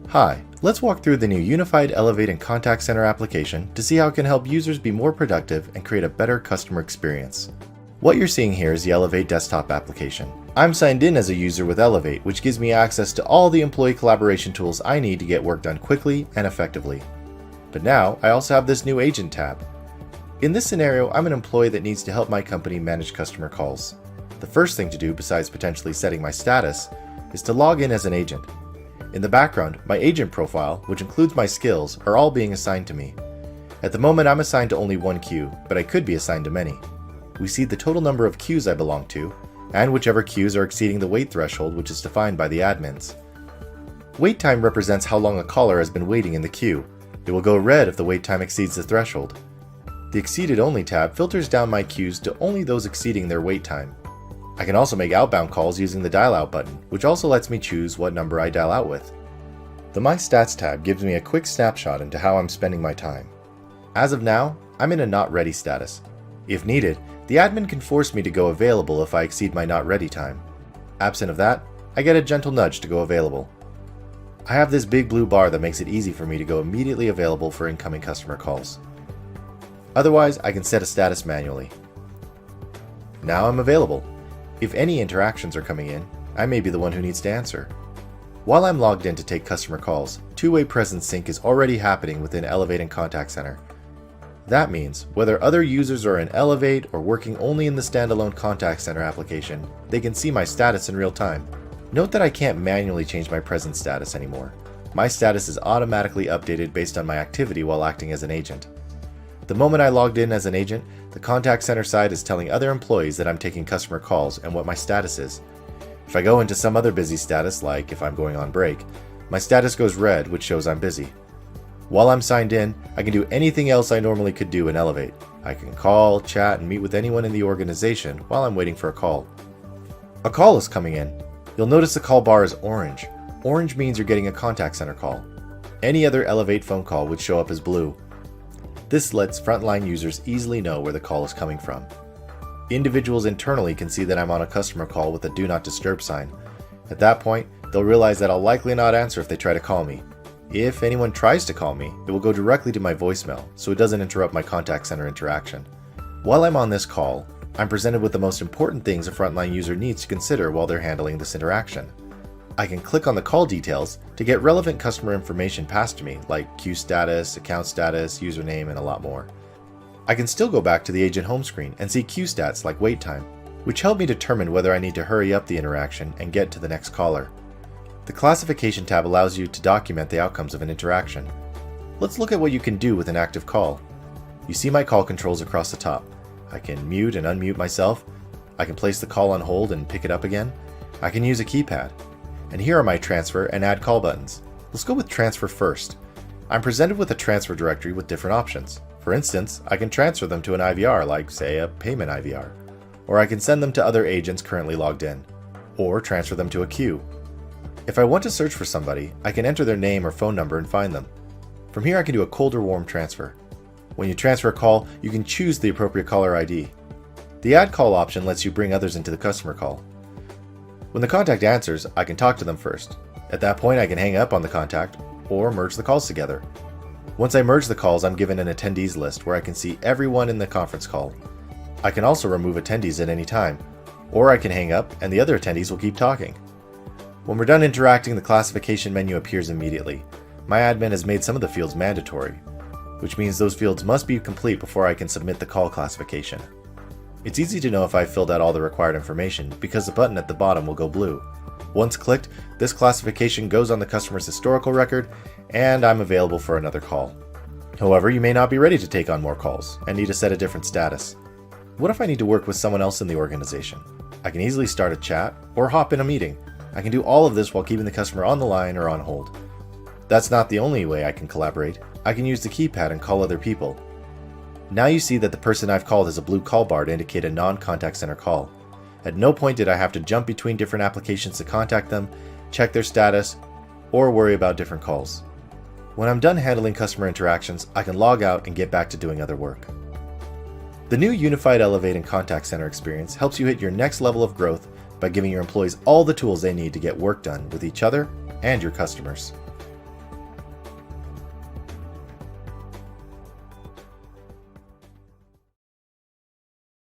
Hi, let's walk through the new Unified Elevate and Contact Center application to see how it can help users be more productive and create a better customer experience. What you're seeing here is the Elevate desktop application. I'm signed in as a user with Elevate, which gives me access to all the employee collaboration tools I need to get work done quickly and effectively. But now, I also have this new Agent tab. In this scenario, I'm an employee that needs to help my company manage customer calls. The first thing to do, besides potentially setting my status, is to log in as an agent. In the background, my agent profile, which includes my skills, are all being assigned to me. At the moment, I'm assigned to only one queue, but I could be assigned to many. We see the total number of queues I belong to, and whichever queues are exceeding the wait threshold, which is defined by the admins. Wait time represents how long a caller has been waiting in the queue. It will go red if the wait time exceeds the threshold. The Exceeded Only tab filters down my queues to only those exceeding their wait time. I can also make outbound calls using the dial out button, which also lets me choose what number I dial out with. The My Stats tab gives me a quick snapshot into how I'm spending my time. As of now, I'm in a not ready status. If needed, the admin can force me to go available if I exceed my not ready time. Absent of that, I get a gentle nudge to go available. I have this big blue bar that makes it easy for me to go immediately available for incoming customer calls. Otherwise, I can set a status manually. Now I'm available. If any interactions are coming in, I may be the one who needs to answer. While I'm logged in to take customer calls, two-way presence sync is already happening within Elevate and Contact Center. That means, whether other users are in Elevate or working only in the standalone Contact Center application, they can see my status in real time. Note that I can't manually change my presence status anymore. My status is automatically updated based on my activity while acting as an agent. The moment I logged in as an agent, the Contact Center side is telling other employees that I'm taking customer calls and what my status is. If I go into some other busy status, like if I'm going on break, my status goes red, which shows I'm busy. While I'm signed in, I can do anything else I normally could do in Elevate. I can call, chat, and meet with anyone in the organization while I'm waiting for a call. A call is coming in. You'll notice the call bar is orange. Orange means you're getting a Contact Center call. Any other Elevate phone call would show up as blue. This lets frontline users easily know where the call is coming from. Individuals internally can see that I'm on a customer call with a Do Not Disturb sign. At that point, they'll realize that I'll likely not answer if they try to call me. If anyone tries to call me, it will go directly to my voicemail, so it doesn't interrupt my Contact Center interaction. While I'm on this call, I'm presented with the most important things a frontline user needs to consider while they're handling this interaction. I can click on the call details to get relevant customer information passed to me, like queue status, account status, username, and a lot more. I can still go back to the agent home screen and see queue stats like wait time, which help me determine whether I need to hurry up the interaction and get to the next caller. The classification tab allows you to document the outcomes of an interaction. Let's look at what you can do with an active call. You see my call controls across the top. I can mute and unmute myself. I can place the call on hold and pick it up again. I can use a keypad. And here are my transfer and add call buttons. Let's go with transfer first. I'm presented with a transfer directory with different options. For instance, I can transfer them to an IVR, like say a payment IVR, or I can send them to other agents currently logged in, or transfer them to a queue. If I want to search for somebody, I can enter their name or phone number and find them. From here I can do a cold or warm transfer. When you transfer a call, you can choose the appropriate caller ID. The add call option lets you bring others into the customer call. When the contact answers, I can talk to them first. At that point, I can hang up on the contact or merge the calls together. Once I merge the calls, I'm given an attendees list where I can see everyone in the conference call. I can also remove attendees at any time, or I can hang up and the other attendees will keep talking. When we're done interacting, the classification menu appears immediately. My admin has made some of the fields mandatory, which means those fields must be complete before I can submit the call classification. It's easy to know if I've filled out all the required information because the button at the bottom will go blue. Once clicked, this classification goes on the customer's historical record and I'm available for another call. However, you may not be ready to take on more calls and need to set a different status. What if I need to work with someone else in the organization? I can easily start a chat or hop in a meeting. I can do all of this while keeping the customer on the line or on hold. That's not the only way I can collaborate. I can use the keypad and call other people. Now you see that the person I've called has a blue call bar to indicate a non-contact center call. At no point did I have to jump between different applications to contact them, check their status, or worry about different calls. When I'm done handling customer interactions, I can log out and get back to doing other work. The new Unified Elevate and Contact Center experience helps you hit your next level of growth by giving your employees all the tools they need to get work done with each other and your customers.